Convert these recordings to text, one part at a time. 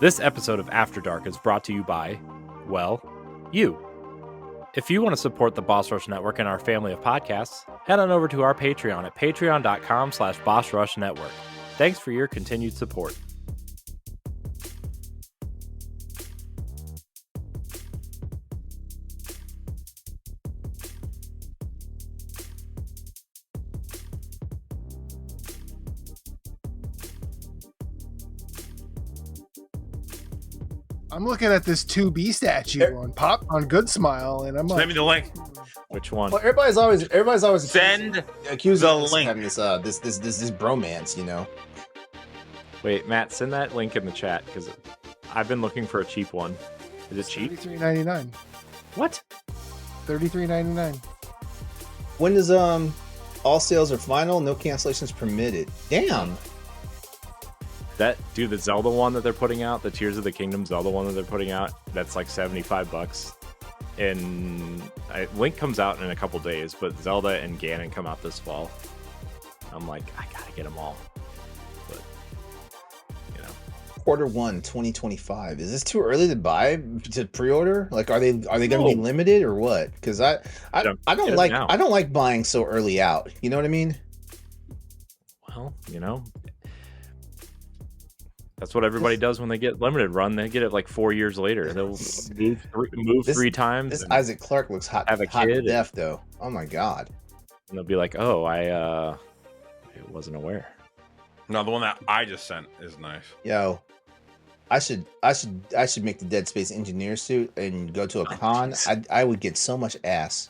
This episode of After Dark is brought to you by, well, you. If you want to support the Boss Rush Network and our family of podcasts, head on over to our Patreon at patreon.com/BossRushNetwork. Thanks for your continued support. I'm looking at this 2B statue on Good Smile, and I'm like, Send me the link. Which one? Well, everybody's always Send accusing the us of link. having this bromance, you know. Wait, Matt, send that link in the chat because I've been looking for a cheap one. Is it cheap? $33.99. What? $33.99. When does all sales are final, no cancellations permitted? Damn. That dude, the Zelda one that they're putting out, the Tears of the Kingdom Zelda one that they're putting out, that's like $75. And Link comes out in a couple days, but Zelda and Ganon come out this fall. I'm like, I gotta get them all. But you know, Q1 2025. Is this too early to buy to pre-order? Like, are they going to be limited or what? Because I don't like buying so early out. You know what I mean? Well, you know. That's what everybody does when they get limited run. They get it like 4 years later. They'll move three times. This Isaac Clarke looks hot. Have a hot kid to death, though. Oh my god. And they'll be like, "Oh, I wasn't aware." No, the one that I just sent is nice. Yo, I should make the Dead Space engineer suit and go to a con. I would get so much ass.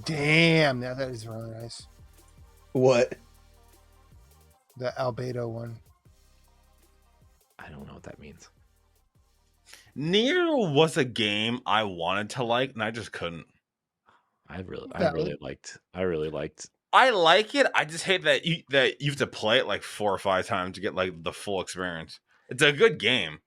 Damn, that is really nice. What? The Albedo one. I don't know what that means. Nier was a game I wanted to like, and I just couldn't. I really liked. I like it. I just hate that you have to play it like 4 or 5 times to get like the full experience. It's a good game.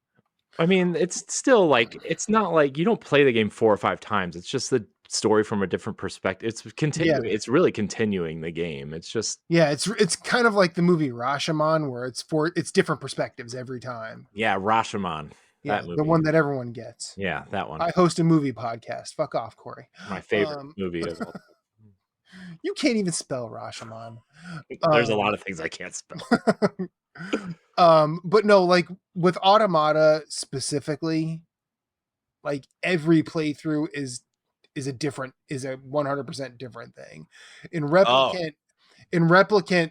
I mean, it's still like, it's not like you don't play the game 4 or 5 times. It's just the story from a different perspective. It's continuing. Yeah. It's really continuing the game. It's just, yeah, it's kind of like the movie Rashomon, where it's different perspectives every time. Yeah, Rashomon. Yeah, the one that everyone gets. Yeah, that one. I host a movie podcast. Fuck off, Corey. My favorite movie of all. You can't even spell Rashomon. There's a lot of things I can't spell. But no, like with Automata specifically, like every playthrough is a 100% different thing. In Replicant,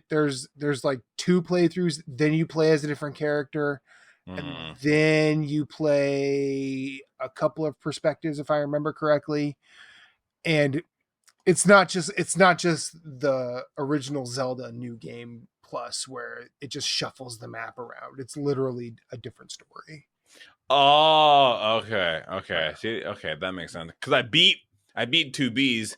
there's like 2 playthroughs, then you play as a different character, and then you play a couple of perspectives, if I remember correctly. And it's not just the original Zelda New Game Plus where it just shuffles the map around. It's literally a different story. Oh, okay. See, okay, that makes sense. Because I beat 2Bs,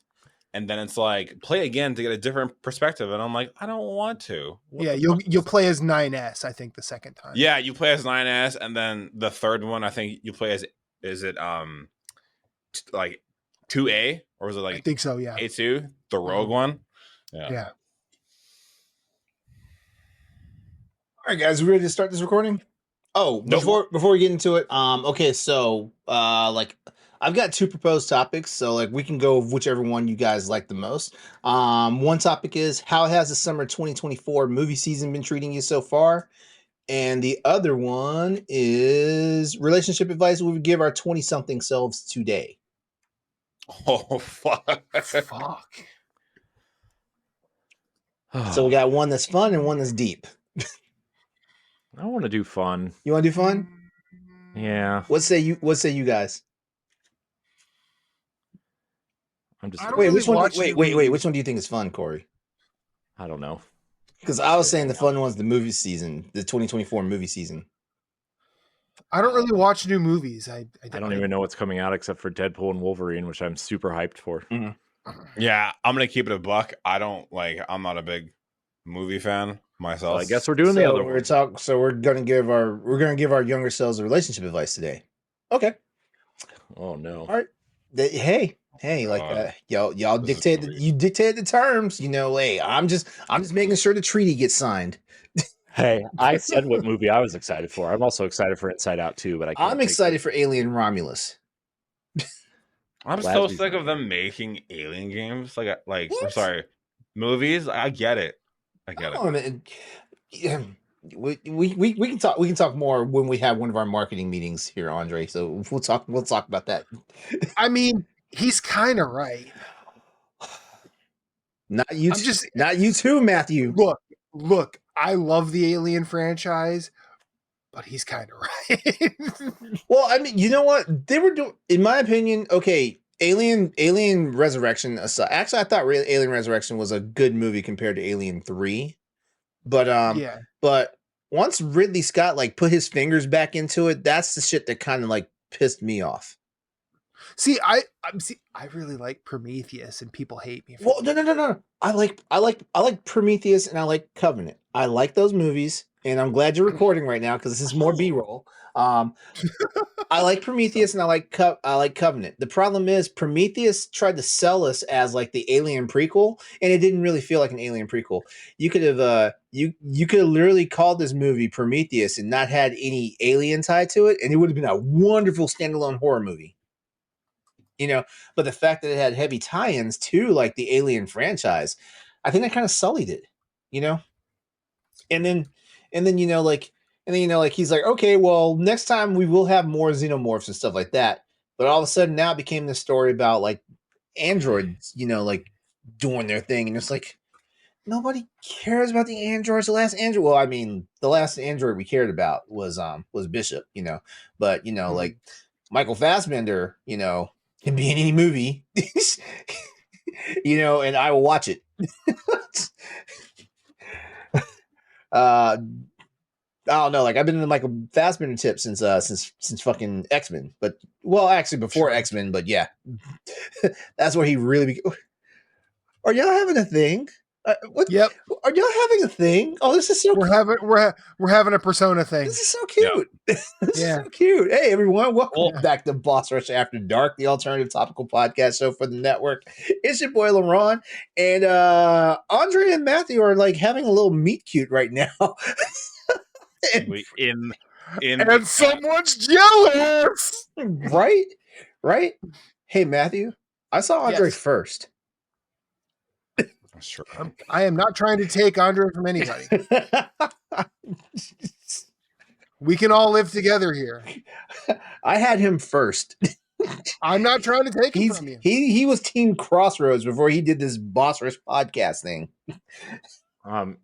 and then it's like play again to get a different perspective, and I'm like, I don't want to. Yeah, you'll play as 9S, I think, the second time. Yeah, you play as 9S, and then the third one, I think you play as like 2A, or was it like I think so, yeah. A2, the rogue one. Yeah. All right, guys, we ready to start this recording? Oh, before we get into it, okay, so like I've got 2 proposed topics, so like we can go whichever one you guys like the most. One topic is, how has the summer 2024 movie season been treating you so far? And the other one is relationship advice we would give our 20-something selves today. Oh, fuck. So we got one that's fun and one that's deep. I want to do fun. You want to do fun? Yeah. What say you guys? I'm just wait. Which one? Wait. Which one do you think is fun, Corey? I don't know. Because I was saying the fun one's the movie season, the 2024 movie season. I don't really watch new movies. I don't even know what's coming out except for Deadpool and Wolverine, which I'm super hyped for. Mm-hmm. Yeah, I'm gonna keep it a buck. I'm not a big movie fan myself. Well, I guess we're doing the other one. So we're gonna give our younger selves a relationship advice today. Okay. Oh no. All right. Hey, y'all dictated the terms. You know, hey, I'm just making sure the treaty gets signed. Hey, I said what movie I was excited for. I'm also excited for Inside Out too, but I can't I'm take excited for Alien Romulus. I'm Glad so we- sick of them making alien games. Like, or What? sorry, movies. I get it. I get it. Oh, man. Yeah, we can talk more when we have one of our marketing meetings here, Andre. So we'll talk about that. I mean, he's kind of right. Not you. I'm just Not you too, Matthew. look. I love the Alien franchise, but he's kind of right. Well, I mean, you know what they were doing, in my opinion. Okay, Alien Resurrection aside, actually, I thought Alien Resurrection was a good movie compared to Alien 3. But Yeah. but once Ridley Scott like put his fingers back into it, that's the shit that kind of like pissed me off. See, I really like Prometheus, and people hate me. Well, no. I like Prometheus and I like Covenant. I like those movies, and I'm glad you're recording right now because this is more B-roll. I like Prometheus and I like Covenant. The problem is Prometheus tried to sell us as like the Alien prequel, and it didn't really feel like an Alien prequel. You could have you could have literally called this movie Prometheus and not had any alien tied to it, and it would have been a wonderful standalone horror movie. You know, but the fact that it had heavy tie-ins to like the Alien franchise, I think that kind of sullied it. You know, and then he's like, okay, well, next time we will have more xenomorphs and stuff like that. But all of a sudden now it became this story about like androids, like doing their thing. And it's like, nobody cares about the androids. The last android, well, I mean, the last android we cared about was Bishop, but like Michael Fassbender, can be in any movie, and I will watch it. I don't know. Like I've been in the Michael Fassbender tip since fucking X-Men, but well, actually before X-Men, but yeah, that's where he really. Are y'all having a thing? What? Yep. Are y'all having a thing? Oh, this is so. We're having a Persona thing. This is so cute. Yeah. This is Yeah. so cute. Hey everyone, welcome Yeah. back to Boss Rush After Dark, the alternative topical podcast show for the network. It's your boy LeRon, and Andre and Matthew are like having a little meet cute right now. And someone's jealous. Right. Hey Matthew, I saw Andre Yes. first. Sure. I am not trying to take Andre from anybody. We can all live together here. I had him first. I'm not trying to take him from you. He was Team Crossroads before he did this Boss Rush podcast thing.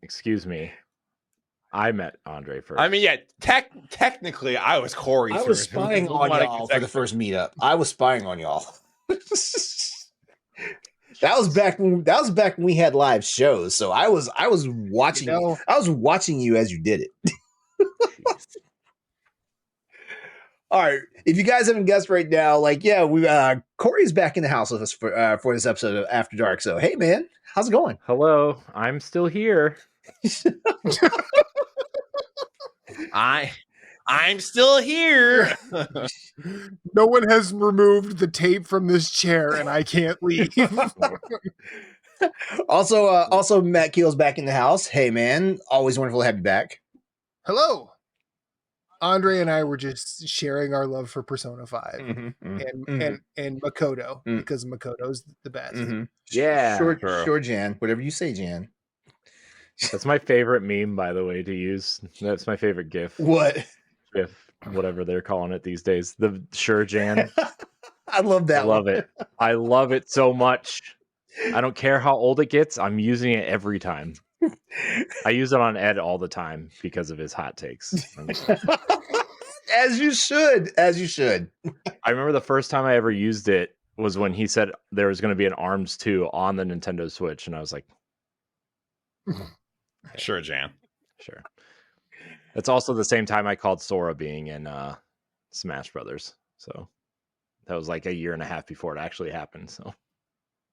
Excuse me. I met Andre first. I mean, yeah, technically, I was Corey. I was spying on y'all for the first meetup. I was spying on y'all. That was back when we had live shows. So I was watching. I was watching you as you did it. All right. If you guys haven't guessed right now, like, yeah, we Corey's back in the house with us for this episode of After Dark. So hey man, how's it going? Hello, I'm still here. I'm still here. No one has removed the tape from this chair, and I can't leave. Also, Matt Kiel's back in the house. Hey man, always wonderful to have you back. Hello. Andre and I were just sharing our love for Persona 5 and Makoto because Makoto's the best. Yeah, sure, Jan. Whatever you say, Jan. That's my favorite meme, by the way, to use. That's my favorite GIF. What? GIF, whatever they're calling it these days. The Sure Jan. I love that. I love it. I love it so much. I don't care how old it gets. I'm using it every time. I use it on Ed all the time because of his hot takes. As you should. I remember the first time I ever used it was when he said there was going to be an ARMS 2 on the Nintendo Switch, and I was like, Sure, Jan. sure. That's also the same time I called Sora being in Smash Brothers. So that was like a year and a half before it actually happened. So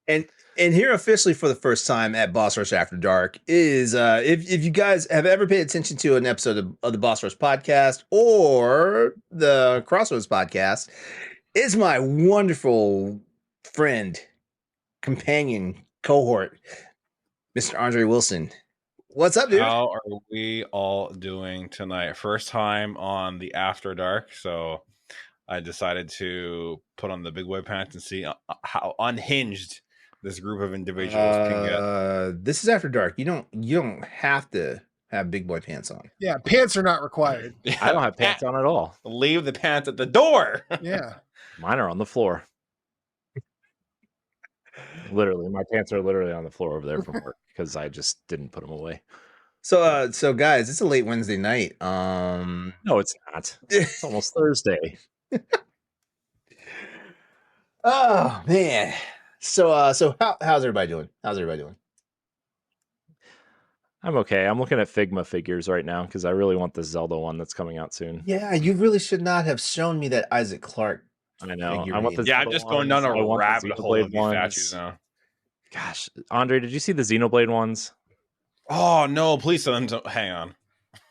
And here officially for the first time at Boss Rush After Dark is if you guys have ever paid attention to an episode of the Boss Rush podcast or the Crossroads podcast, is my wonderful friend, companion, cohort, Mr. Andre Wilson. What's up, dude? How are we all doing tonight? First time on the After Dark, so I decided to put on the big boy pants and see how unhinged this group of individuals can get. This is After Dark. You don't have to have big boy pants on. Yeah, pants are not required. I don't have pants on at all. Leave the pants at the door. Yeah. Mine are on the floor. Literally, my pants are literally on the floor over there from work because I just didn't put them away. So guys, it's a late Wednesday night. No, it's not. It's almost Thursday. Oh man. So how's everybody doing? I'm okay. I'm looking at Figma figures right now because I really want the Zelda one that's coming out soon. Yeah, you really should not have shown me that Isaac Clarke. I know. figurine. I want the Yeah, I'm Zelda just going down ones. I a want the rabbit hole of Xenoblade these ones. statues now. Gosh, Andre, did you see the Xenoblade ones? Oh no! Please, hang on.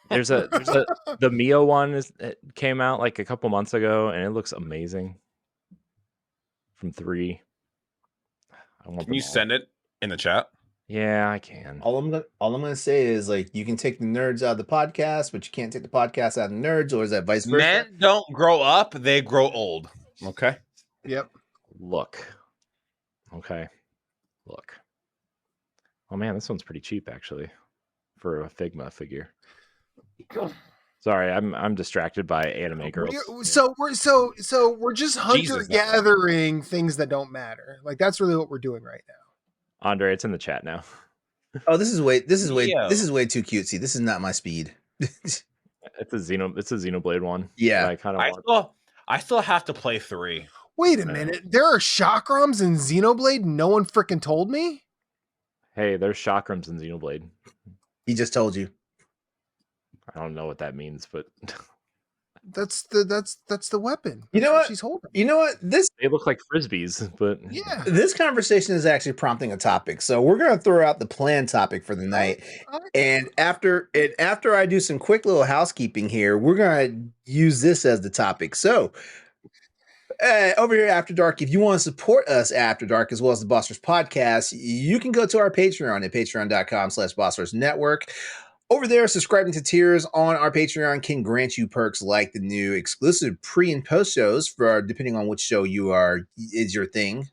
There's the Mio one it came out like a couple months ago, and it looks amazing. From 3. I want Can you send it in the chat? Yeah, I can. All I'm gonna say is like you can take the nerds out of the podcast, but you can't take the podcast out of the nerds, or is that vice versa? Men don't grow up; they grow old. Okay. Yep. Look. Okay. Look. Oh man, this one's pretty cheap actually for a Figma figure. Sorry, I'm distracted by anime girls. So we're just hunter gathering things that don't matter. Like that's really what we're doing right now. Andre, it's in the chat now. Oh, this is way too cutesy. This is not my speed. It's a Xenoblade one. Yeah. I kind of want. I still have to play 3. Wait a minute. There are chakrams in Xenoblade. No one freaking told me. Hey, there's chakrams in Xenoblade. He just told you. I don't know what that means, but that's the weapon. You know what she's holding? You know what? They look like frisbees, but yeah. This conversation is actually prompting a topic. So we're gonna throw out the planned topic for the night. And after I do some quick little housekeeping here, we're gonna use this as the topic. So over here After Dark, if you want to support us After Dark as well as the Boss Rush podcast, you can go to our Patreon at patreon.com/BossRushNetwork. Over there, subscribing to tiers on our Patreon can grant you perks like the new exclusive pre and post shows for depending on which show is your thing,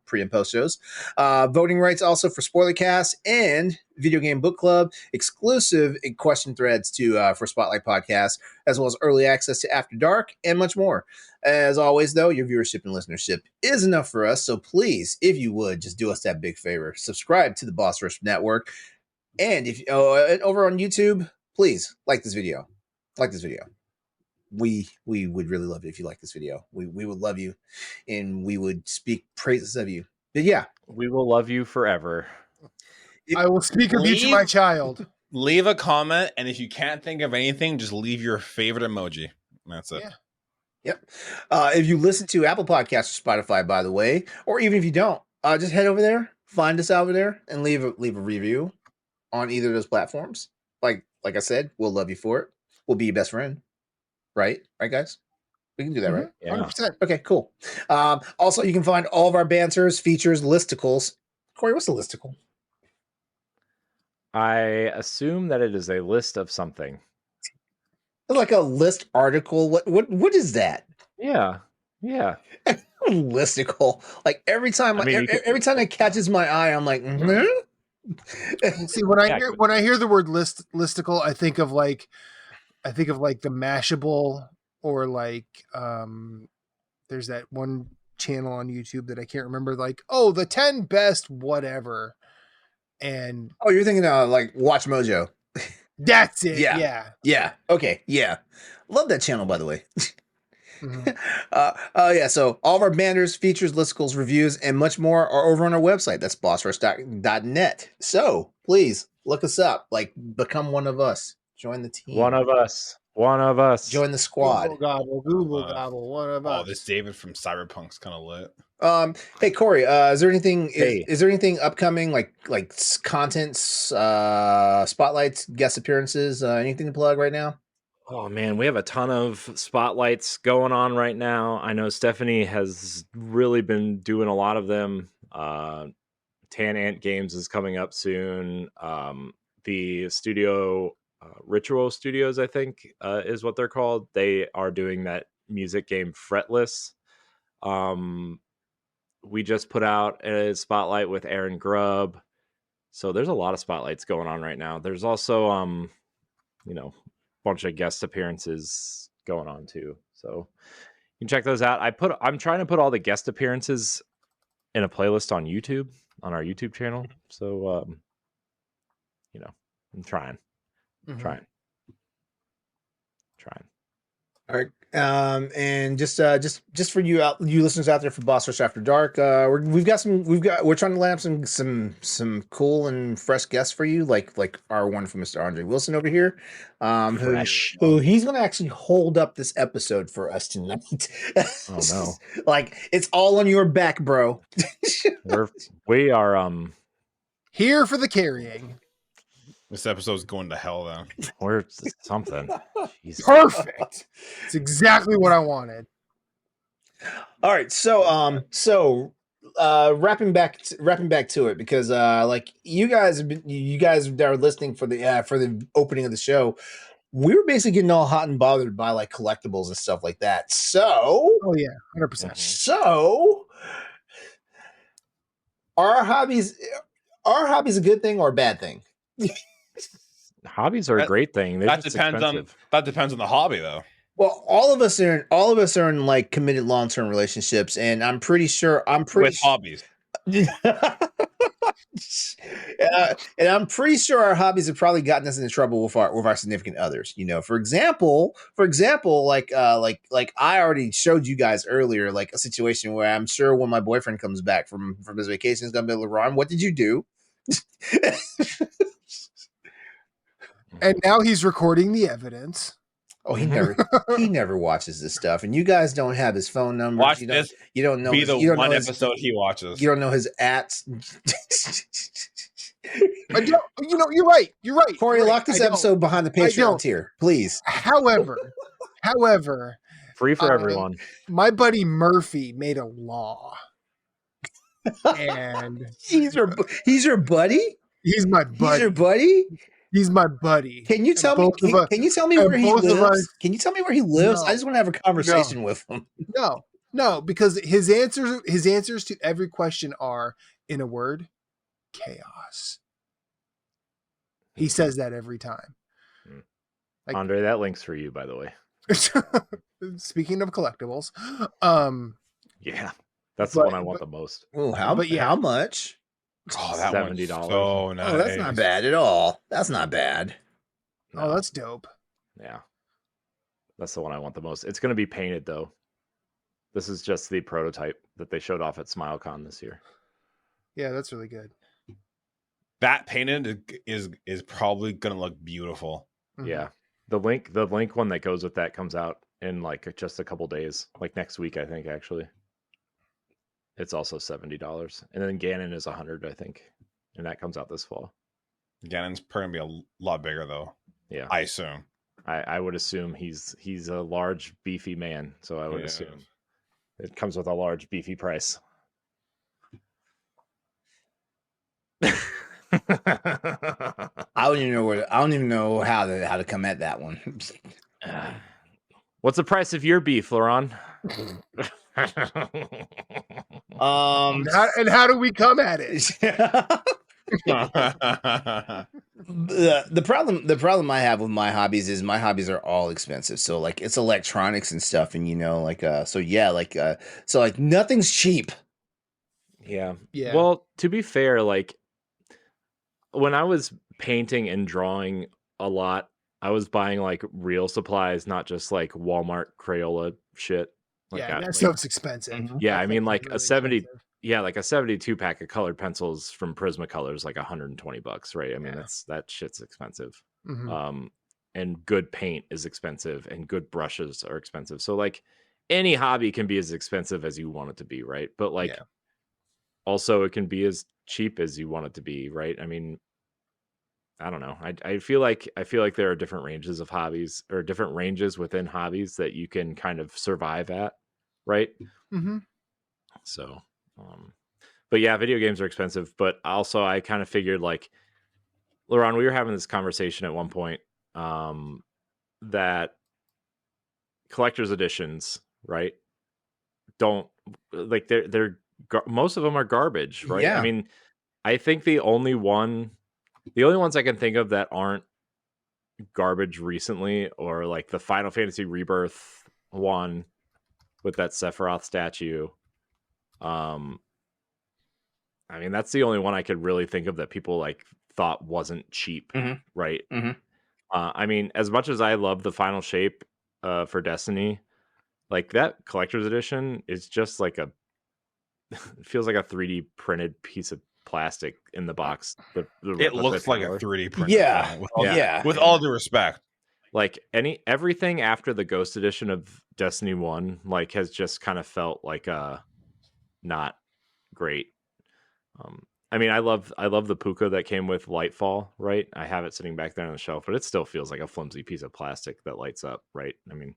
pre and post shows. Voting rights also for spoiler casts and video game book club, exclusive question threads for Spotlight Podcasts, as well as early access to After Dark and much more. As always, though, your viewership and listenership is enough for us. So please, if you would, just do us that big favor. Subscribe to the Boss Rush Network. And if over on YouTube, please like this video. We would really love it if you like this video. We would love you, and we would speak praises of you. But yeah, we will love you forever. I will speak of you to my child. Leave a comment, and if you can't think of anything, just leave your favorite emoji. That's it. Yeah. Yep. If you listen to Apple Podcasts or Spotify, by the way, or even if you don't, just head over there, find us over there, and leave a review on either of those platforms. Like I said, we'll love you for it. We'll be your best friend. Right, guys? We can do that, right? Yeah. 100%. Okay, cool. Also, you can find all of our banters, features, listicles. Corey, what's a listicle? I assume that it is a list of something. It's like a list article. What is that? Yeah. Listicle. Like every time every time it catches my eye, I'm like, See, when I hear the word listicle, I think of like the Mashable, or like there's that one channel on YouTube that I can't remember, like, oh, the 10 best whatever. And you're thinking like Watch Mojo. That's it. Yeah. Okay. Yeah. Love that channel, by the way. Mm-hmm. So all of our banners, features, listicles, reviews, and much more are over on our website. That's bossrush.net. So please look us up. Like, become one of us. Join the team. One of us. Join the squad. Google gobble. One of us. Oh, this David from Cyberpunk's kind of lit. Hey Corey, is there anything? Is there anything upcoming like contents, spotlights, guest appearances, anything to plug right now? Oh man, we have a ton of spotlights going on right now. I know Stephanie has really been doing a lot of them. Tan Ant Games is coming up soon. the studio, Ritual Studios, I think, is what they're called. They are doing that music game Fretless. We just put out a spotlight with Aaron Grubb. So there's a lot of spotlights going on right now. There's also, you know, a bunch of guest appearances going on too. So you can check those out. I'm trying to put all the guest appearances in a playlist on YouTube, on our YouTube channel. So, you know, I'm trying. All right. And just for you listeners out there for Boss Rush After Dark, we're trying to line up some cool and fresh guests for you, like our wonderful Mr. Andre Wilson over here, who he's going to actually hold up this episode for us tonight. Oh no! Like it's all on your back, bro. we are here for the carrying. This episode's going to hell, then. Or something. Perfect. It's exactly what I wanted. All right, so wrapping back to it, because like you guys that are listening for the opening of the show, we were basically getting all hot and bothered by like collectibles and stuff like that. So, oh yeah, 100%. So, are our hobbies a good thing or a bad thing? Hobbies are a great thing. That depends on the hobby, though. Well, all of us are in like committed long-term relationships, and I'm pretty sure hobbies. And I'm pretty sure our hobbies have probably gotten us into trouble with our significant others. You know, for example, like I already showed you guys earlier, like a situation where I'm sure when my boyfriend comes back from his vacation, he's gonna be LeRon, what did you do? And now he's recording the evidence. Oh, he never watches this stuff, and you guys don't have his phone number. Watch this. You don't know. Be the one episode he watches. You don't know his ats. But you're right. You're right. Corey, lock this episode behind the Patreon tier, please. However, free for everyone. My buddy Murphy made a law, and he's your buddy. He's my buddy. He's your buddy. He's my buddy. Can you tell me? Can you tell me where he lives? Can you tell me where he lives? No. I just want to have a conversation with him. No, because his answers to every question are, in a word, chaos. He says that every time. Like, Andre, that link's for you, by the way. Speaking of collectibles, yeah, that's the one I want the most. Oh, how much? Oh, that $70. So nice. Oh, that's not bad at all. That's not bad. No. Oh, that's dope. Yeah, that's the one I want the most. It's going to be painted though. This is just the prototype that they showed off at SmileCon this year. Yeah, that's really good. That painted is probably going to look beautiful. Mm-hmm. Yeah, the link one that goes with that comes out in like just a couple days, like next week, I think actually. It's also $70, and then Ganon is $100, I think, and that comes out this fall. Ganon's probably gonna be a lot bigger, though. Yeah, I assume. I would assume he's a large, beefy man, so I would assume it comes with a large, beefy price. I don't even know how to come at that one. What's the price of your beef, LeRon? And how do we come at it? the problem I have with my hobbies is my hobbies are all expensive. So like it's electronics and stuff, and so nothing's cheap. Yeah. Well, to be fair, like when I was painting and drawing a lot, I was buying like real supplies, not just like Walmart Crayola shit. Like that stuff's expensive. Yeah, I mean like really a 70 expensive. Yeah, like a 72 pack of colored pencils from Prismacolor, like $120, right? I mean, that shit's expensive. Mm-hmm. And good paint is expensive, and good brushes are expensive. So like any hobby can be as expensive as you want it to be, right? But like also it can be as cheap as you want it to be, right? I mean, I don't know. I feel like there are different ranges of hobbies, or different ranges within hobbies that you can kind of survive at, right? Mm-hmm. So, but yeah, video games are expensive. But also, I kind of figured like LeRon, we were having this conversation at one point that collector's editions, right? Don't like they're most of them are garbage, right? Yeah. I mean, I think the only ones I can think of that aren't garbage recently, or like the Final Fantasy Rebirth one with that Sephiroth statue. I mean, that's the only one I could really think of that people like thought wasn't cheap, right? I mean, as much as I love the final shape for Destiny, like that collector's edition is just like it feels like a 3D printed piece of plastic in the box. It looks like a 3D print. Yeah. With all due respect. Like everything after the Ghost edition of Destiny 1 like has just kind of felt like not great. I mean, I love the puka that came with Lightfall, right? I have it sitting back there on the shelf, but it still feels like a flimsy piece of plastic that lights up, right? I mean,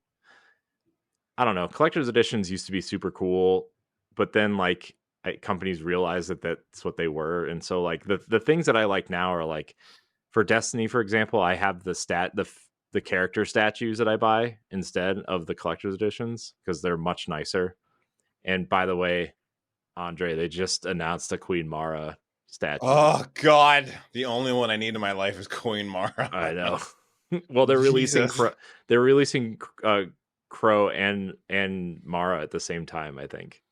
I don't know. Collector's editions used to be super cool, but then like companies realized that that's what they were, and so like the things that I like now are like for Destiny, for example, I have the character statues that I buy instead of the collector's editions because they're much nicer. And by the way, Andre, they just announced a Queen Mara statue. Oh God, the only one I need in my life is Queen Mara. I know. Well, they're releasing Crow and Mara at the same time, I think.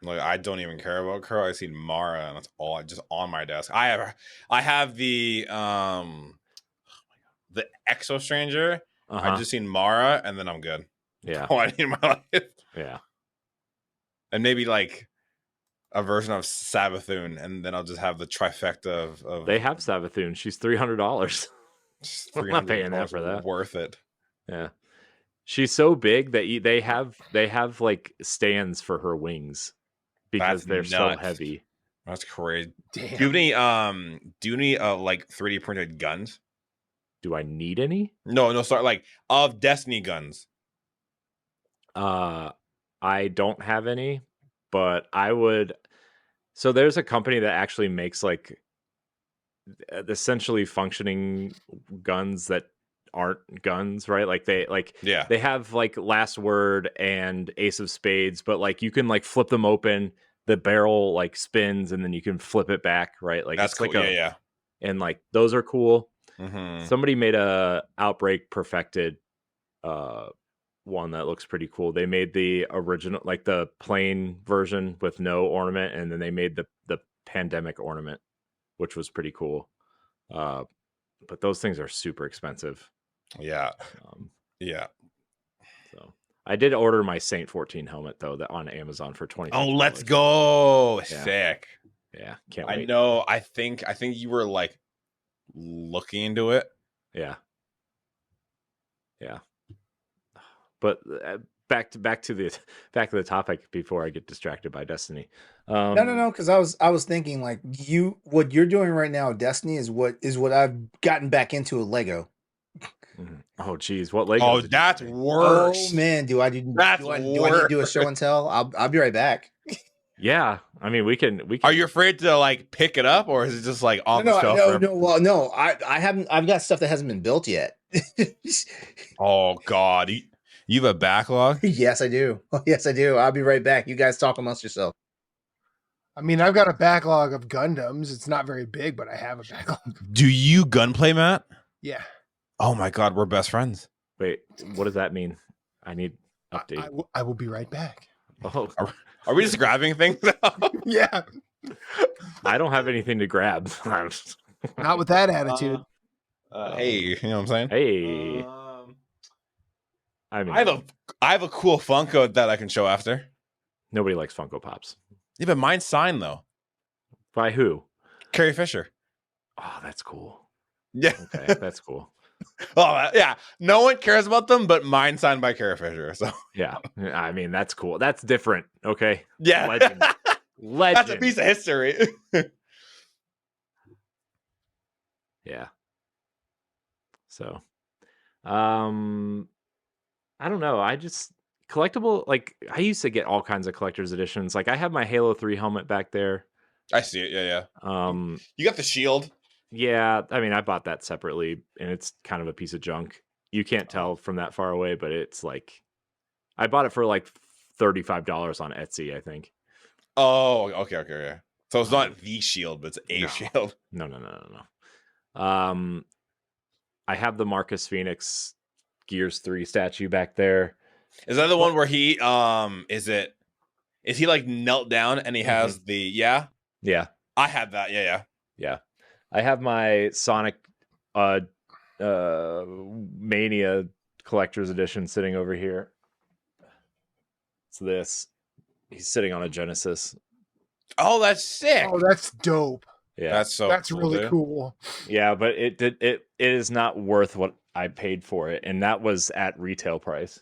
Like, I don't even care about Crow. I seen Mara, and that's all just on my desk. I have the Exo Stranger. I've just seen Mara, and then I'm good. Yeah. Oh, I need in my life. Yeah. And maybe like a version of Sabathun, and then I'll just have the trifecta of They have Sabathun. She's $300. I'm not paying that for that. Worth it. Yeah. She's so big that they have like stands for her wings because they're so heavy. That's crazy. Damn. Do you need like 3D printed guns? Do I need any? No, sorry, like of Destiny guns. I don't have any, but I would. So there's a company that actually makes like essentially functioning guns that aren't guns, right? Like they have like Last Word and Ace of Spades, but like you can like flip them open, the barrel like spins, and then you can flip it back, right? Like that's cool. Like and like those are cool. Mm-hmm. Somebody made a Outbreak Perfected one that looks pretty cool. They made the original, like the plain version with no ornament, and then they made the Pandemic ornament, which was pretty cool. But those things are super expensive. Yeah. So I did order my Saint 14 helmet though, that on Amazon for $20. Oh, let's go! Yeah. Sick. Yeah, can't wait. I know. I think you were like looking into it. Yeah. But back to the topic before I get distracted by Destiny. No, because I was thinking like what you're doing right now, Destiny is what I've gotten back into with Lego. Oh geez, what Lego? Oh, that's worse. Oh man, do I need to do a show and tell? I'll be right back. Yeah, I mean we can. Are you afraid to like pick it up, or is it just like on the shelf? No. Well, no, I haven't. I've got stuff that hasn't been built yet. Oh God, you have a backlog? Yes, I do. Yes, I do. I'll be right back. You guys talk amongst yourself. I mean, I've got a backlog of Gundams. It's not very big, but I have a backlog. Do you gunplay, Matt? Yeah. Oh my God, we're best friends. Wait, what does that mean? I need update. I will be right back. Oh, are we just grabbing things? Yeah. I don't have anything to grab. Not with that attitude. Hey, you know what I'm saying? Hey. I mean, I have a cool Funko that I can show after. Nobody likes Funko Pops. Yeah, but mine's signed though. By who? Carrie Fisher. Oh, that's cool. Yeah. Okay, that's cool. Oh, yeah. No one cares about them, but mine signed by Carrie Fisher. So yeah, I mean that's cool. That's different. Okay. Yeah. Legend. That's a piece of history. Yeah. So, I don't know. I just collectible. Like I used to get all kinds of collector's editions. Like I have my Halo 3 helmet back there. I see it. Yeah. You got the shield. Yeah, I mean, I bought that separately, and it's kind of a piece of junk. You can't tell from that far away, but it's like I bought it for like $35 on Etsy, I think. Oh, okay. So it's not the shield, but it's a No. shield. No. I have the Marcus Phoenix Gears 3 statue back there. Is that the one where he is he like knelt down and he has the Yeah. I had that. Yeah. I have my Sonic Mania collector's edition sitting over here. It's this. He's sitting on a Genesis. Oh, that's sick. Oh, that's dope. Yeah. That's cool, really dude. cool. Yeah, but it is not worth what I paid for it, and that was at retail price.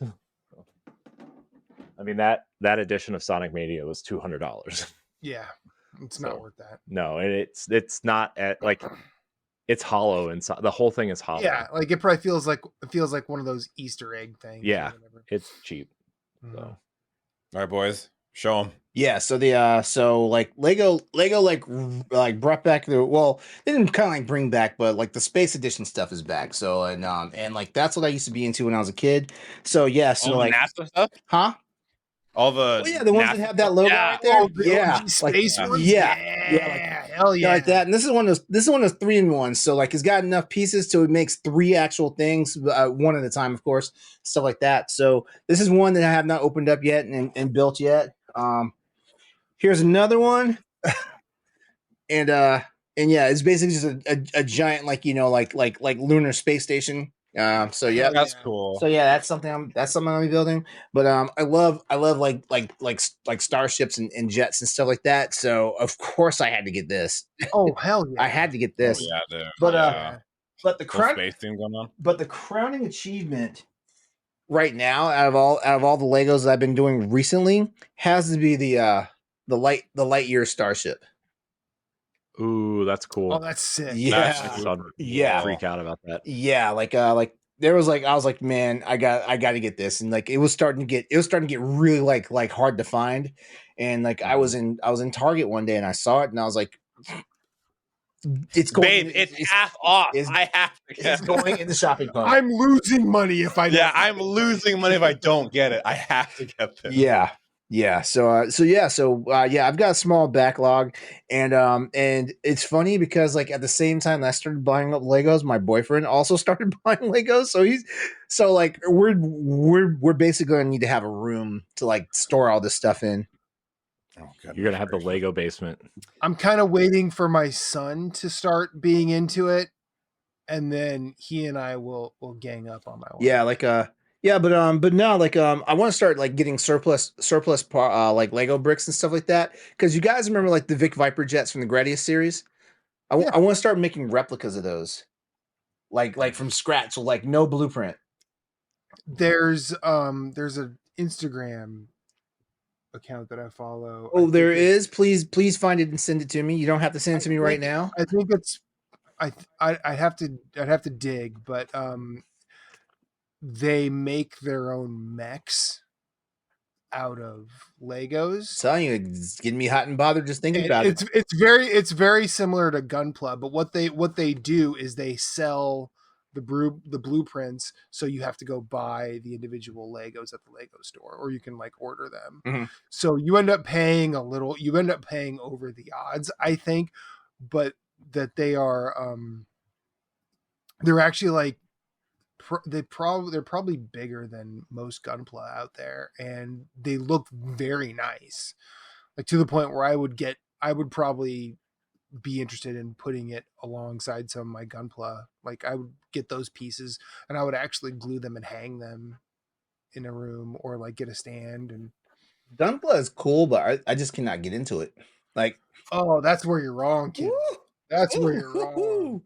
I mean that edition of Sonic Mania was $200. Yeah, it's not worth that. No, and it's not at like it's hollow inside. The whole thing is hollow. Yeah, like it probably feels like one of those Easter egg things. Yeah, it's cheap. So. All right, boys, show them. Yeah, so the so like Lego like brought back they didn't kind of like bring back, but like the space edition stuff is back. So and like that's what I used to be into when I was a kid. So yeah, so all like the NASA stuff, huh? All the the ones that have that logo right there. The space ones. Yeah, hell yeah, like that. And this is one of those 3-in-1. So like it's got enough pieces so it makes 3 actual things, one at a time, of course, stuff like that. So this is one that I have not opened up yet and built yet. Here's another one, and yeah, it's basically just a giant like like lunar space station. So yeah, that's cool. So yeah, that's something I'll be building. But I love like starships and jets and stuff like that. So of course I had to get this. Oh hell yeah! I had to get this. Oh, yeah, dude. But the space thing going on. But the crowning achievement right now out of all the Legos that I've been doing recently has to be the Lightyear starship. Ooh, that's cool. Oh, that's sick. Yeah. Freak out about that. Yeah, like there was like I was like, man, I got to get this, and like it was starting to get really like hard to find, and like I was in Target one day and I saw it and I was like, it's going. Babe, it's half off. I have to get it's going in the shopping cart. I'm losing money if I. Yeah, I'm losing money if I don't get it. I have to get this. Yeah. So I've got a small backlog, and it's funny because like at the same time that I started buying up Legos, my boyfriend also started buying Legos. So we're basically gonna need to have a room to like store all this stuff in. Oh, you're gonna have the Lego basement. I'm kind of waiting for my son to start being into it, and then he and I will gang up on my one. Yeah, but no, like I want to start like getting surplus like Lego bricks and stuff like that, because you guys remember like the Vic Viper jets from the Gradius series. I want to start making replicas of those, like from scratch, so like no blueprint. There's an Instagram account that I follow. Oh, there is. Please find it and send it to me. You don't have to send it to me right now. I think it's I'd have to dig, but they make their own mechs out of Legos. I'm telling you, it's getting me hot and bothered just thinking about it. It's very similar to Gunpla, but what they do is they sell the blueprints, so you have to go buy the individual Legos at the Lego store, or you can like order them. Mm-hmm. So you end up paying over the odds, I think, but that they are they're actually like they're probably bigger than most Gunpla out there, and they look very nice, like to the point where I would probably be interested in putting it alongside some of my Gunpla. Like I would get those pieces and I would actually glue them and hang them in a room, or like get a stand. And Gunpla is cool, but I just cannot get into it. Like, oh, that's where you're wrong, kid. That's where you're wrong.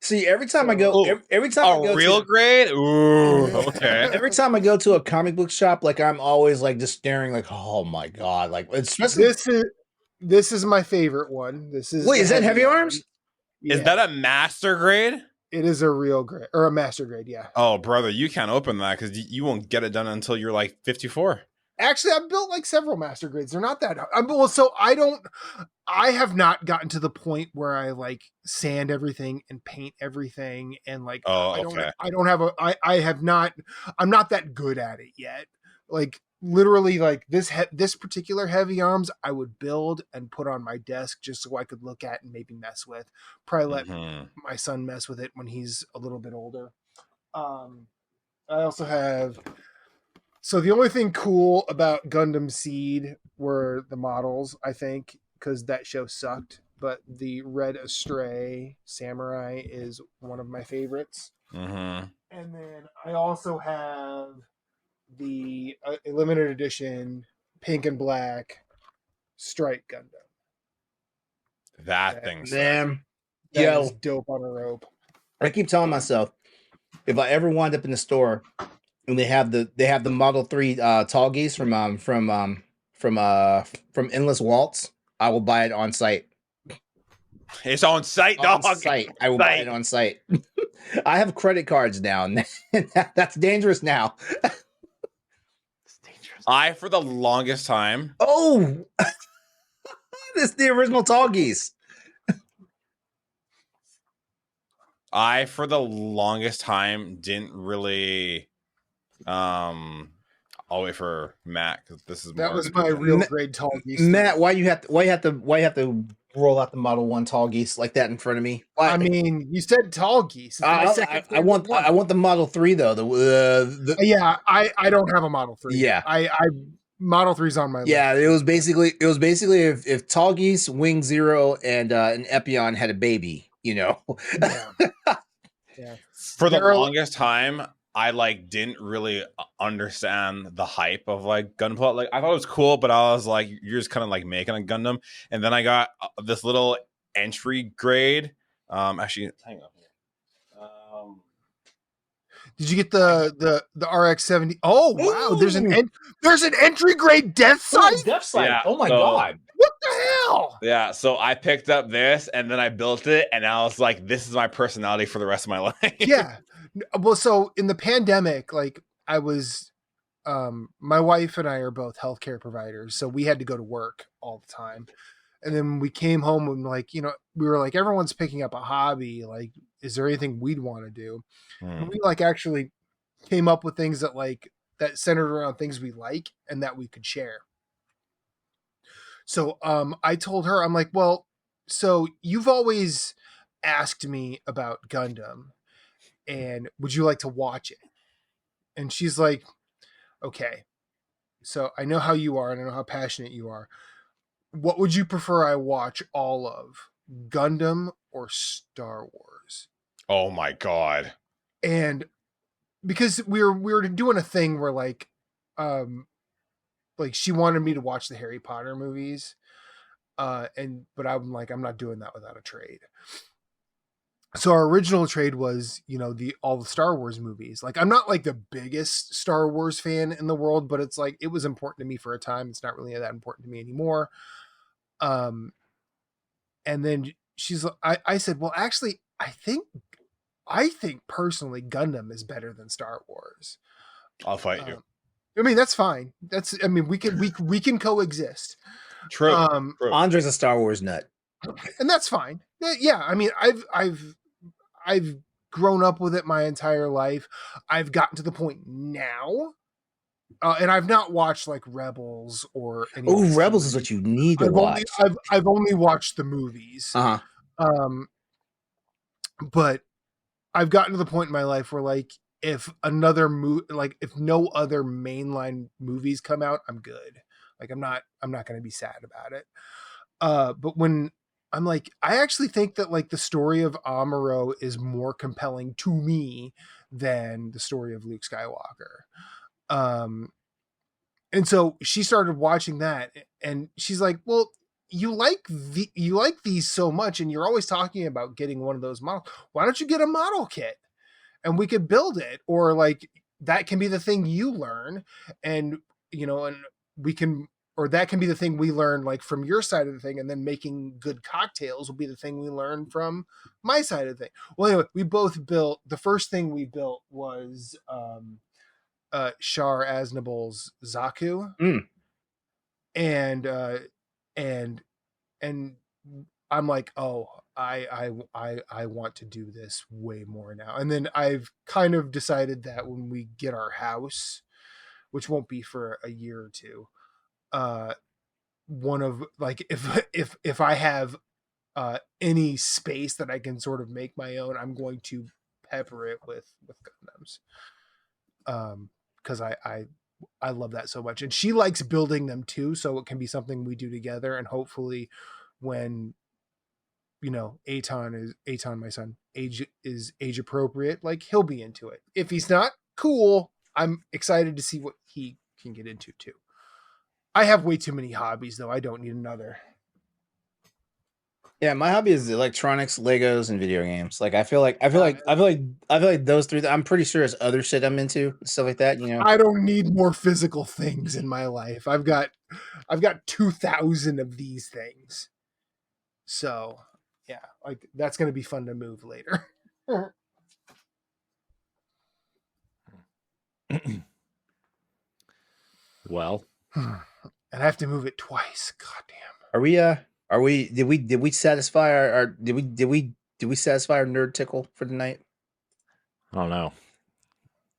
See, every time I go, every time I go real grade. Ooh, okay. Every time I go to a comic book shop, like I'm always like just staring, like, oh my god, like especially this is my favorite one. Is that Heavy Arms? Yeah. Is that a master grade? It is a real grade or a master grade. Yeah. Oh, brother, you can't open that because you won't get it done until you're like 54. Actually, I've built like several master grades. They're not that hard. I have not gotten to the point where I like sand everything and paint everything and like Oh, okay. I have not. I'm not that good at it yet. Like literally, like this particular heavy arms, I would build and put on my desk just so I could look at and maybe mess with. Probably let my son mess with it when he's a little bit older. I also have. So the only thing cool about Gundam Seed were the models, I think, because that show sucked. But the Red Astray Samurai is one of my favorites. Mm-hmm. And then I also have the limited edition pink and black Strike Gundam. That thing's Man, that is dope on a rope. I keep telling myself, if I ever wind up in the store and they have the Model 3 tall geese from Endless Waltz, I will buy it on site. It's on site, dog. On site. I will buy it on site. I have credit cards now. That's dangerous now. It's dangerous. I, for the longest time. Oh, this is the original tall geese. I, for the longest time, didn't really. I'll wait for Matt because this is that more was my real grade tall geese. Matt, why you have to roll out the Model 1 tall geese like that in front of me? Why? I mean, you said tall geese. I want the Model 3 though. Yeah, I don't have a Model 3. Yeah. I Model 3's on my list. Yeah, it was basically if Tall Geese, Wing Zero, and an Epion had a baby, you know. Yeah. For the longest time, I like didn't really understand the hype of like Gunpla. Like I thought it was cool, but I was like, you're just kind of like making a Gundam. And then I got this little entry grade. Actually, hang on here. Did you get the RX-70? Oh wow, there's an entry grade Death Sight. Death Sight. Yeah, oh my god. What the hell? Yeah, so I picked up this and then I built it, and I was like, this is my personality for the rest of my life. Yeah. Well, so in the pandemic, like I was, my wife and I are both healthcare providers, so we had to go to work all the time. And then we came home and like, you know, we were like, everyone's picking up a hobby. Like, is there anything we'd want to do? And we like actually came up with things that centered around things we like and that we could share. So I told her, I'm like, well, so you've always asked me about Gundam and would you like to watch it? And she's like, okay, so I know how you are and I know how passionate you are. What would you prefer I watch all of, Gundam or Star Wars? Oh my god. And because we were doing a thing where like she wanted me to watch the Harry Potter movies. But I'm like, I'm not doing that without a trade. So our original trade was, you know, all the Star Wars movies. Like, I'm not like the biggest Star Wars fan in the world, but it's like, it was important to me for a time. It's not really that important to me anymore. And then I said, well, actually, I think personally Gundam is better than Star Wars. I'll fight you. I mean, that's fine. We can coexist. True. Andre's a Star Wars nut. And that's fine. Yeah. I mean, I've grown up with it my entire life. I've gotten to the point now. And I've not watched like Rebels or any. Oh, Rebels is what you need to watch. I've only watched the movies. But I've gotten to the point in my life where like if if no other mainline movies come out, I'm good. Like I'm not going to be sad about it. But when I'm like, I actually think that like the story of Amuro is more compelling to me than the story of Luke Skywalker. And so she started watching that and she's like, well, you like these so much and you're always talking about getting one of those models. Why don't you get a model kit and we could build it? Or like that can be the thing you learn and, you know, and we can, or that can be the thing we learn like from your side of the thing. And then making good cocktails will be the thing we learn from my side of the thing. Well, anyway, we both built, the first thing we built was Shar Aznable's Zaku, and I'm like, oh, I want to do this way more now. And then I've kind of decided that when we get our house, which won't be for a year or two, one of like if I have any space that I can sort of make my own, I'm going to pepper it with Gundams. Because I love that so much, and she likes building them too, so it can be something we do together. And hopefully, when Aton, my son, is age appropriate, like he'll be into it. If he's not, cool. I'm excited to see what he can get into too. I have way too many hobbies though. I don't need another. Yeah, my hobby is electronics, Legos, and video games. Like I feel like those three. I'm pretty sure there's other shit I'm into, stuff like that. I don't need more physical things in my life. I've got 2,000 of these things. So yeah, like that's gonna be fun to move later. Well, and I have to move it twice. God damn. Did we satisfy our did we satisfy our nerd tickle for tonight? I don't know.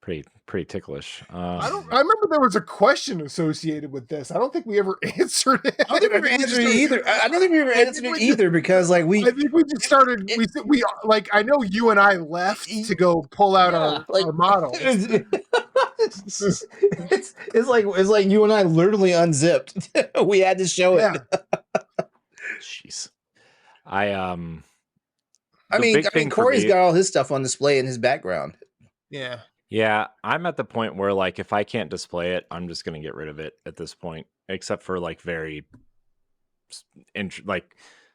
Pretty ticklish. I remember there was a question associated with this. I don't think we ever answered it. I don't think we ever answered it either. I don't think we ever answered it either because I think we just started. We like I know you and I left to go pull out our model. It's like you and I literally unzipped. We had to show it. Jeez. I mean, Corey's got all his stuff on display in his background. Yeah. Yeah, I'm at the point where like if I can't display it, I'm just gonna get rid of it at this point. Except for like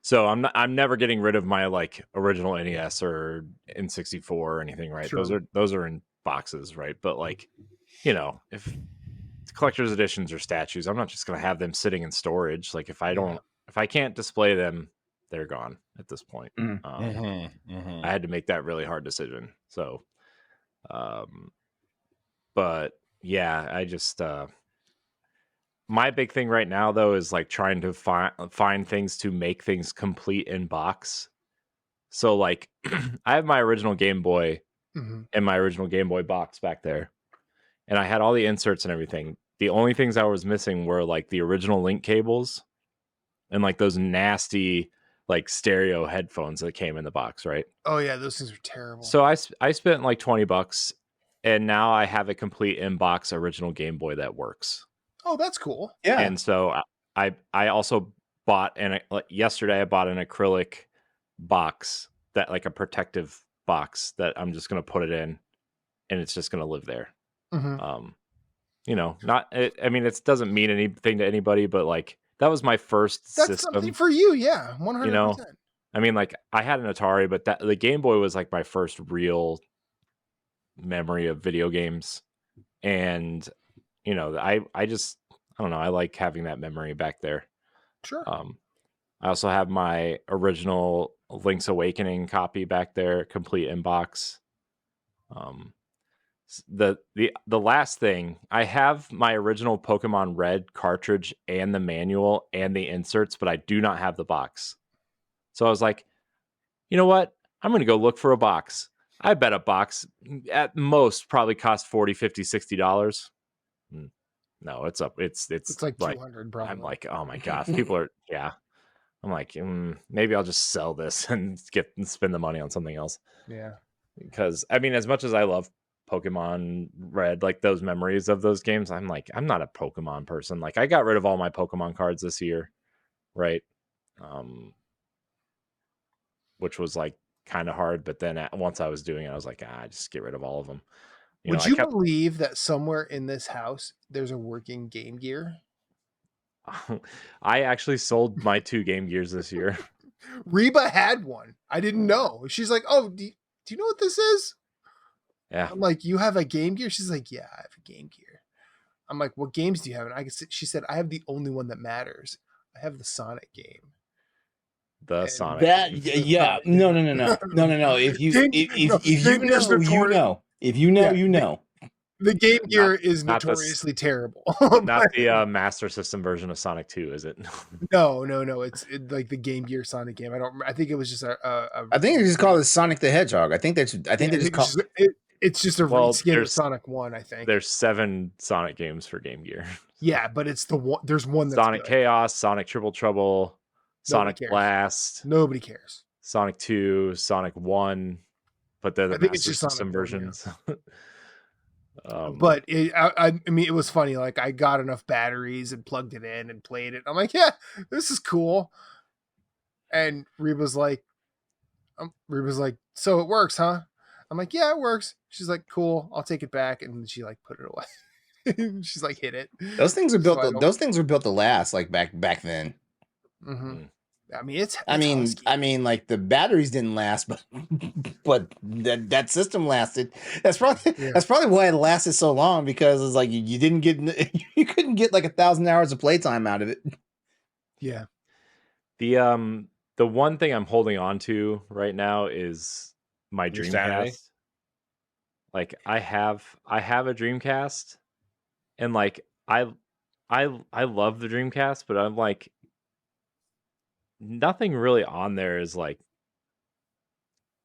so I'm never getting rid of my like original NES or N64 or anything, right? Sure. Those are in boxes, right? But like, if collector's editions or statues, I'm not just gonna have them sitting in storage. Like if I can't display them, they're gone at this point. I had to make that really hard decision. So but yeah, I just my big thing right now though is like trying to find things to make things complete in box. So like I have my original Game Boy and my original Game Boy box back there, and I had all the inserts and everything. The only things I was missing were like the original link cables and like those nasty like stereo headphones that came in the box, right? Oh yeah, those things are terrible. So I spent like $20, and now I have a complete in-box original Game Boy that works. Oh, that's cool. Yeah. And so I also bought yesterday I bought an acrylic box, that like a protective box that I'm just gonna put it in, and it's just gonna live there. It doesn't mean anything to anybody, but like that was my first That's system. something for you, yeah, 100%. I mean, like I had an Atari, but the Game Boy was like my first real memory of video games, and I don't know, I like having that memory back there. Sure. I also have my original Link's Awakening copy back there, complete in box. The last thing, I have my original Pokemon Red cartridge and the manual and the inserts, but I do not have the box. So I was like, you know what? I'm going to go look for a box. I bet a box at most probably costs $40, $50, $60. No, it's up. It's like 200, probably. I'm like, oh my God. People are, yeah. I'm like, maybe I'll just sell this and spend the money on something else. Yeah. Because, I mean, as much as I love Pokemon Red, like those memories of those games, I'm like, I'm not a Pokemon person. Like I got rid of all my Pokemon cards this year, right? Which was like kind of hard, but then once I was doing it, I was like, just get rid of all of them. Would you believe that somewhere in this house there's a working Game Gear? I actually sold my 2 Game Gears this year. Reba had one. I didn't know. She's like, oh, do you know what this is? Yeah. I'm like, you have a Game Gear? She's like, yeah, I have a Game Gear. I'm like, what games do you have? And she said, I have the only one that matters. I have the Sonic game. Sonic. Yeah. No. If you know, you know. The Game Gear Not- is not the s- notoriously terrible. Not the Master System version of Sonic 2, is it? No. It's like the Game Gear Sonic game. I think it was just a I think they just call it Sonic the Hedgehog. I think they just call. it's just a Well, reskin of there's- Sonic 1, I think. There's 7 Sonic games for Game Gear. Yeah, but it's the one. There's one that's Sonic good. Chaos, Sonic Triple Trouble, Sonic cares. Blast, Nobody cares. Sonic 2, Sonic 1, but they're the I think it's Master just Sonic System 1, versions. But I mean, it was funny. Like, I got enough batteries and plugged it in and played it. I'm like, yeah, this is cool. And Reba's like, so it works, huh? I'm like, yeah, it works. She's like, cool, I'll take it back, and she like put it away. She's like, hit it. Those things are built. So I don't- Those things were built to last, like back then. Mhm. I mean, it's husky. I mean, like the batteries didn't last, but that system lasted. That's probably why it lasted so long, because it's like you didn't get you couldn't get like 1,000 hours of playtime out of it. Yeah. The one thing I'm holding on to right now is my Your sanity? Dreamcast. Like I have a Dreamcast, and like I love the Dreamcast, but I'm like, nothing really on there is like,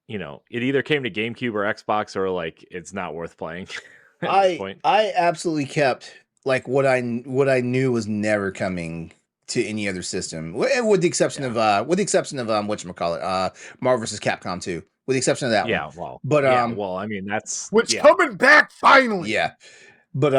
it either came to GameCube or Xbox, or like it's not worth playing at this point. I absolutely kept like what I knew was never coming to any other system, with the exception of whatchamacallit, Marvel vs. Capcom 2, with the exception of that one. Yeah, well, But I mean, that's Which coming back finally. yeah, but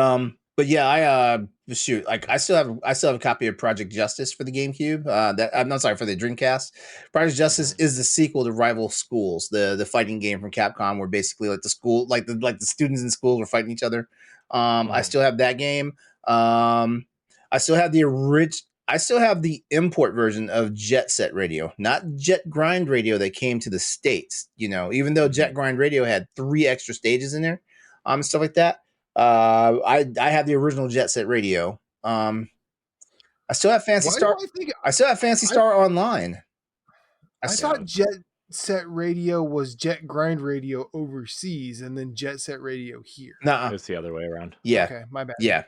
yeah, shoot, like I still have a copy of Project Justice for the GameCube. I'm not sorry, for the Dreamcast. Project Justice is the sequel to Rival Schools, the fighting game from Capcom, where basically like the school, like the students in schools were fighting each other. I still have that game. I still have the import version of Jet Set Radio, not Jet Grind Radio that came to the States. Even though Jet Grind Radio had 3 extra stages in there, and stuff like that. I have the original Jet Set Radio. I still have Fancy Star. I still have Fancy Star Online. I thought Jet Set Radio was Jet Grind Radio overseas, and then Jet Set Radio here. Nuh-uh. It's the other way around. Yeah. Okay, my bad. Yeah.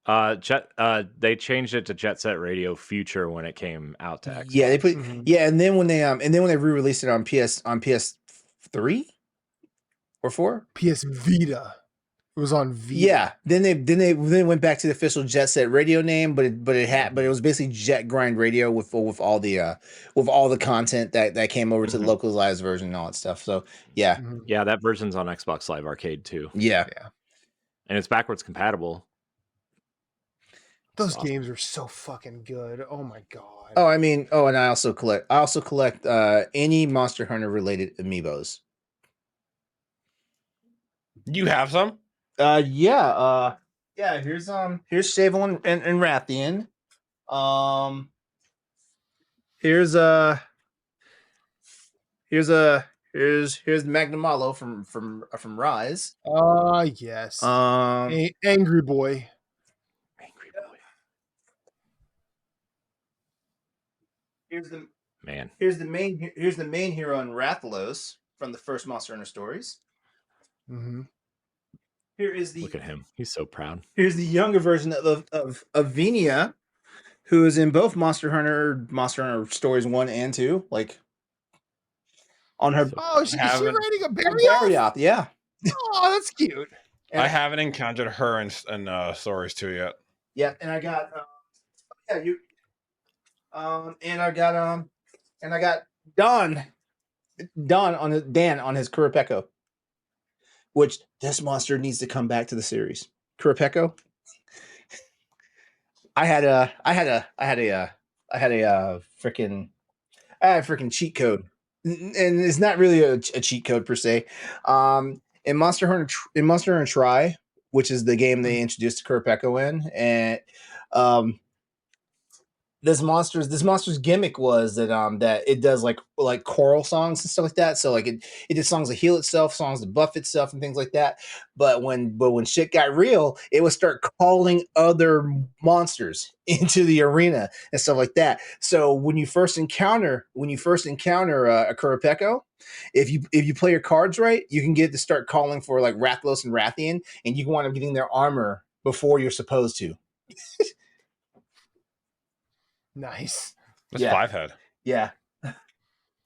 They changed it to Jet Set Radio Future when it came out to Xbox. Yeah, they put and then when they re-released it on PS3 or 4? PS Vita. It was on Vita. Yeah. Then they went back to the official Jet Set Radio name, but it was basically Jet Grind Radio with all the content that came over to the localized version and all that stuff. So yeah. Yeah, that version's on Xbox Live Arcade too. Yeah. And it's backwards compatible. Those games are so fucking good. Oh my god. Oh, I mean, and I also collect any Monster Hunter related amiibos. You have some? Yeah. Here's Shavel and Rathian. Here's the Magnamalo from Rise. Yes. Angry Boy. Here's the main hero in Rathalos from the first Monster Hunter stories. Mm-hmm. Look at him. He's so proud. Here's the younger version of Venia, who is in both Monster Hunter stories 1 and 2. Like on her. Is she riding a Barioth? Yeah. Oh, that's cute. I haven't encountered her in stories 2 yet. Yeah, and I got and I got Dan on his Kurapeko, which this monster needs to come back to the series. Kurapeko. I had a freaking cheat code, and it's not really a cheat code per se. In Monster Hunter Tri, which is the game they introduced Kurapeko in, and this monster's gimmick was that it does like choral songs and stuff like that. So like it did songs to heal itself, songs to buff itself, and things like that. But when shit got real, it would start calling other monsters into the arena and stuff like that. So when you first encounter a Kurapeko, if you play your cards right, you can get to start calling for like Rathlos and Rathian, and you can wind up getting their armor before you're supposed to. Nice. That's Yeah. 5-head. Yeah.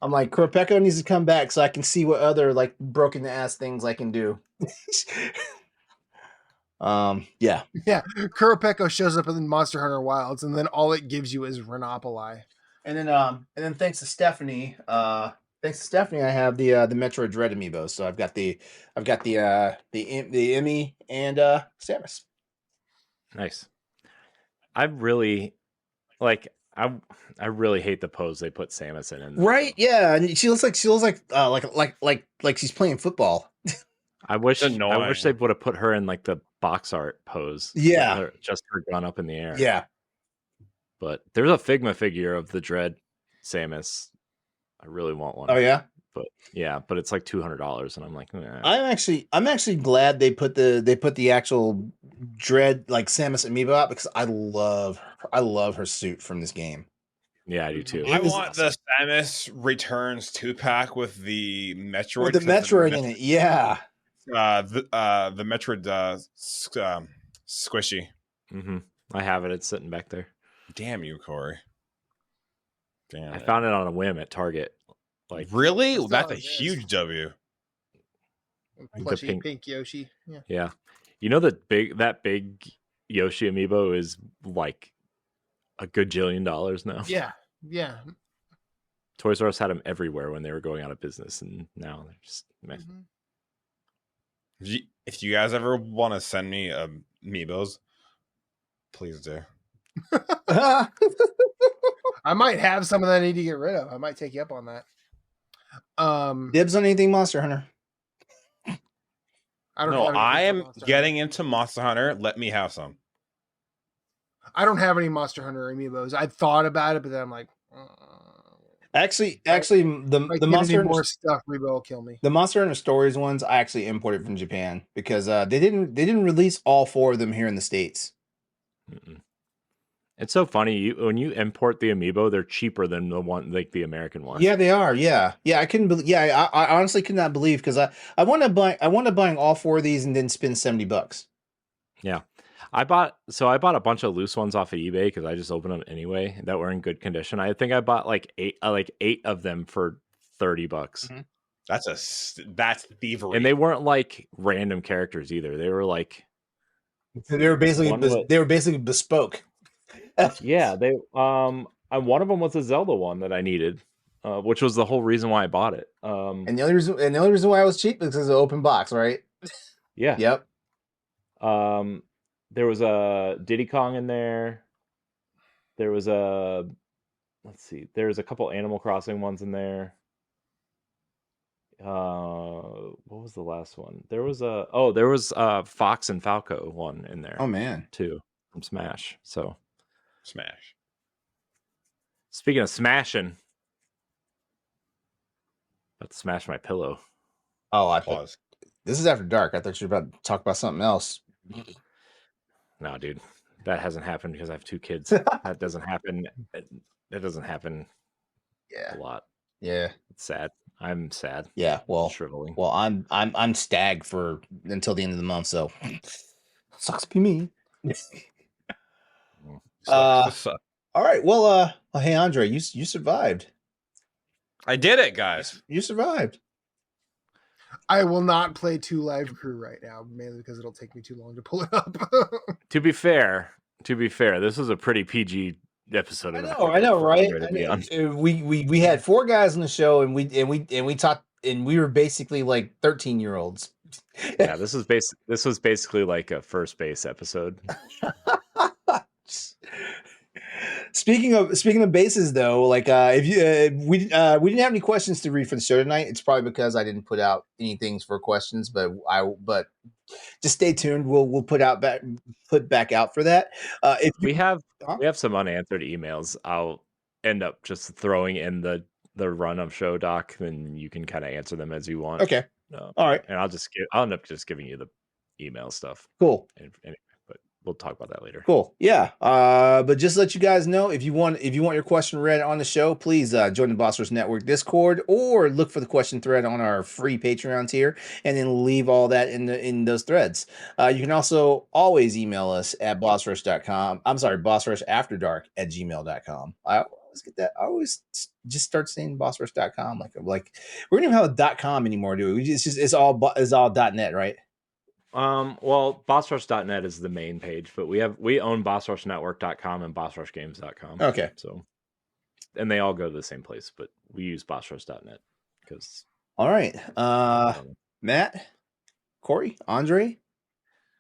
I'm like, Kurapeko needs to come back so I can see what other like broken ass things I can do. Yeah. Yeah. Kurapeko shows up in Monster Hunter Wilds, and then all it gives you is Renopoli. And then thanks to Stephanie, I have the Metroid Dread amiibo. So I've got the Emmy and Samus. Nice. I really I really hate the pose they put Samus in. Right? Yeah, and she looks like she's playing football. I wish annoying. they would have put her in like the box art pose. Yeah. With just her gun up in the air. Yeah. But there's a Figma figure of the Dread Samus. I really want one. Oh yeah. But it's like $200, and I'm like, I'm actually glad they put the actual Dread like Samus amiibo out, because I love her suit from this game. Yeah, I do too. I want the Samus Returns 2-pack with the Metroid. With the Metroid in it, yeah. The Metroid squishy. Mm-hmm. I have it. It's sitting back there. Damn you, Corey. Damn. I found it on a whim at Target. Like, really? That's That's all a it is. huge W. Plushy pink- Yoshi. Yeah. Yeah. You know that big Yoshi amiibo is like a gajillion dollars now. Yeah. Yeah. Toys R Us had them everywhere when they were going out of business, and now they're just meh. Mhm. If you guys ever want to send me amiibos, please do. I might have some of that I need to get rid of. I might take you up on that. Dibs on anything Monster Hunter. I don't No, have anything I for am Monster getting into Monster Hunter. Let me have some. Hunter. I don't have any Monster Hunter amiibos. I thought about it, but then I'm like, Actually, if the I Monster get any Hunter, more stuff, Rebo will kill me. the Monster Hunter Stories ones I actually imported from Japan, because they didn't release all 4 of them here in the States. Mm-mm. It's so funny. When you import the amiibo, they're cheaper than the one like the American one. Yeah, they are. Yeah. I couldn't believe. Yeah, I honestly could not believe, because I want to buying all 4 of these and then spend $70. Yeah. I bought a bunch of loose ones off of eBay because I just opened them anyway that were in good condition. I think I bought like eight of them for $30. Mhm. That's thievery. And they weren't like random characters either. They were like They were basically bespoke. yeah, they one of them was a Zelda one that I needed, which was the whole reason why I bought it. And the only reason why it was cheap is because of the open box, right? Yeah. Yep. There was a Diddy Kong in there. There was a there's a couple Animal Crossing ones in there. What was the last one? There was Fox and Falco one in there. Oh man. Too, from Smash. So Smash. speaking of smashing, about to smash my pillow. Oh, I Pause. This is after dark. I thought you were about to talk about something else. No, dude, that hasn't happened because I have 2 kids. That doesn't happen. That doesn't happen Yeah. a lot. Yeah. It's sad. I'm sad. Yeah. Well, Shriveling. Well, I'm stag for until the end of the month, so sucks to be me. All right. Well, hey Andre, you survived. I did it, guys. You survived. I will not play 2 Live Crew right now, mainly because it'll take me too long to pull it up. To be fair, this is a pretty PG episode. I know, right? We had 4 guys on the show, and we talked, and we were basically like 13-year-olds. Yeah, this was basically like a first base episode. Speaking of bases, though, like if you we didn't have any questions to read for the show tonight. It's probably because I didn't put out any things for questions, but just stay tuned. We'll put back out for that. If you, we have some unanswered emails. I'll end up just throwing in the run of show doc, and you can kind of answer them as you want. Okay. All right. And I'll end up just giving you the email stuff. Cool. Anyway, but we'll talk about that later. Cool. Yeah. But just to let you guys know, if you want your question read on the show, please join the Boss Rush Network Discord or look for the question thread on our free Patreon tier and then leave all that in those threads. You can also always email us at bossrush.com. I'm sorry, bossrushafterdark@gmail.com. I always get that. I always just start saying bossrush.com. Like we don't even have a .com anymore, do we? It's all .net, right? Well, bossrush.net is the main page, but we own bossrushnetwork.com and bossrushgames.com. Okay. So, and they all go to the same place, but we use bossrush.net because. All right. Matt, Corey, Andre,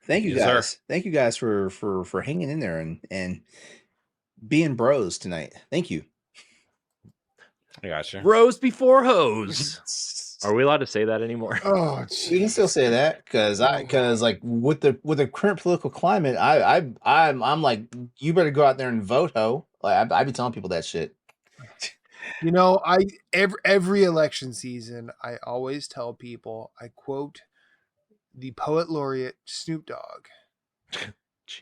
thank you guys. Sir. Thank you guys for hanging in there and being bros tonight. Thank you. I got you. Bros before hoes. Are we allowed to say that anymore? Oh, geez. We can still say that because like with the current political climate, I'm like, you better go out there and vote, ho. Like I be telling people that shit. You know, every election season, I always tell people, I quote the poet laureate Snoop Dogg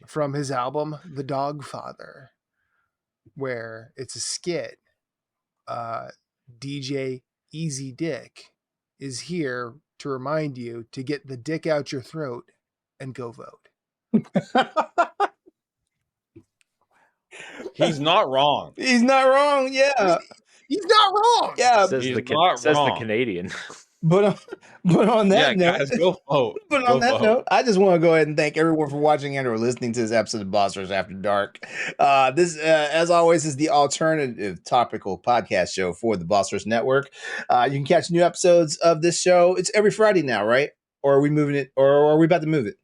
from his album The Dog Father, where it's a skit. DJ Easy Dick is here to remind you to get the dick out your throat and go vote. He's not wrong. He's not wrong. Yeah. He's not wrong. Yeah. Says the Canadian. But on that note, guys, go vote. But on that note, I just want to go ahead and thank everyone for watching and or listening to this episode of Boss Rush After Dark. This, as always, is the alternative topical podcast show for the Boss Rush Network. You can catch new episodes of this show. It's every Friday now, right? Or are we moving it? Or are we about to move it?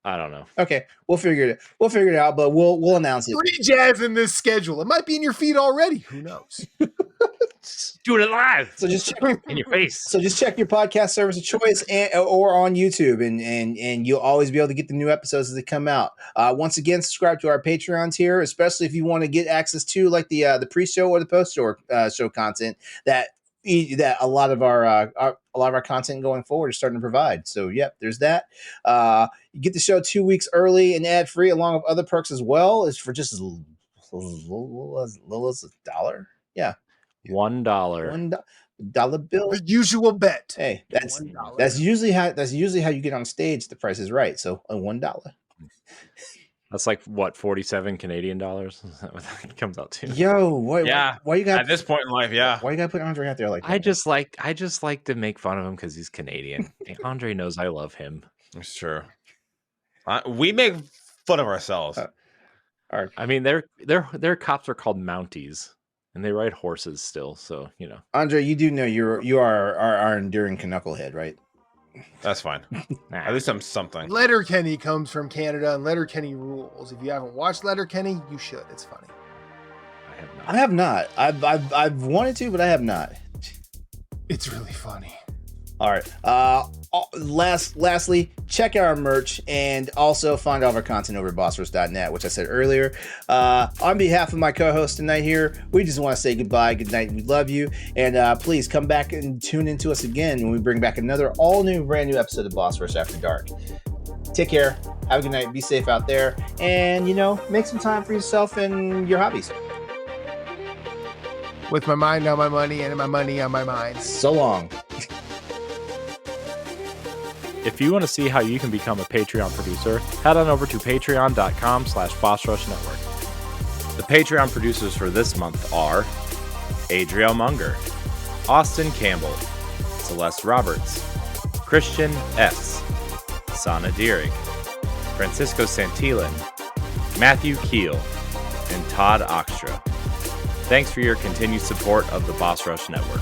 I don't know. Okay, we'll figure it out, but we'll announce it. Pretty jazz in this schedule. It might be in your feed already. Who knows? Doing it live. So just check in your face. So just check your podcast service of choice or on YouTube, and you'll always be able to get the new episodes as they come out. Once again, subscribe to our Patreon tier, especially if you want to get access to like the pre-show or the post-show content that a lot of our content going forward is starting to provide. So there's that. You get the show 2 weeks early and ad free, along with other perks as well. Is for just as little as $1. Yeah, $1. $1 bill. The usual bet. Hey, that's usually how you get on stage. The Price is Right. So $1. That's like what, 47 Canadian dollars? Is that what that comes out to? Yo, why you got at this point in life? Yeah, why you got to put Andre out there like that? I just like to make fun of him because he's Canadian. Andre knows I love him. It's true. We make fun of ourselves. I mean, their cops are called Mounties, and they ride horses still. So Andre, you do know you are our enduring knucklehead, right? That's fine. At least I'm something. Letterkenny comes from Canada, and Letterkenny rules. If you haven't watched Letterkenny, you should. It's funny. I have not. I've wanted to, but I have not. It's really funny. All right. Lastly, check out our merch and also find all of our content over at bossrush.net, which I said earlier. On behalf of my co-host tonight here, we just want to say goodbye, good night, we love you, and please come back and tune into us again when we bring back another brand new episode of Boss Rush After Dark. Take care, have a good night, be safe out there, and make some time for yourself and your hobbies. With my mind on my money and my money on my mind. So long. If you want to see how you can become a Patreon producer, head on over to patreon.com/BossRushNetwork. The Patreon producers for this month are Adriel Munger, Austin Campbell, Celeste Roberts, Christian S., Sana Dierig, Francisco Santillan, Matthew Kiel, and Todd Oxtra. Thanks for your continued support of the Boss Rush Network.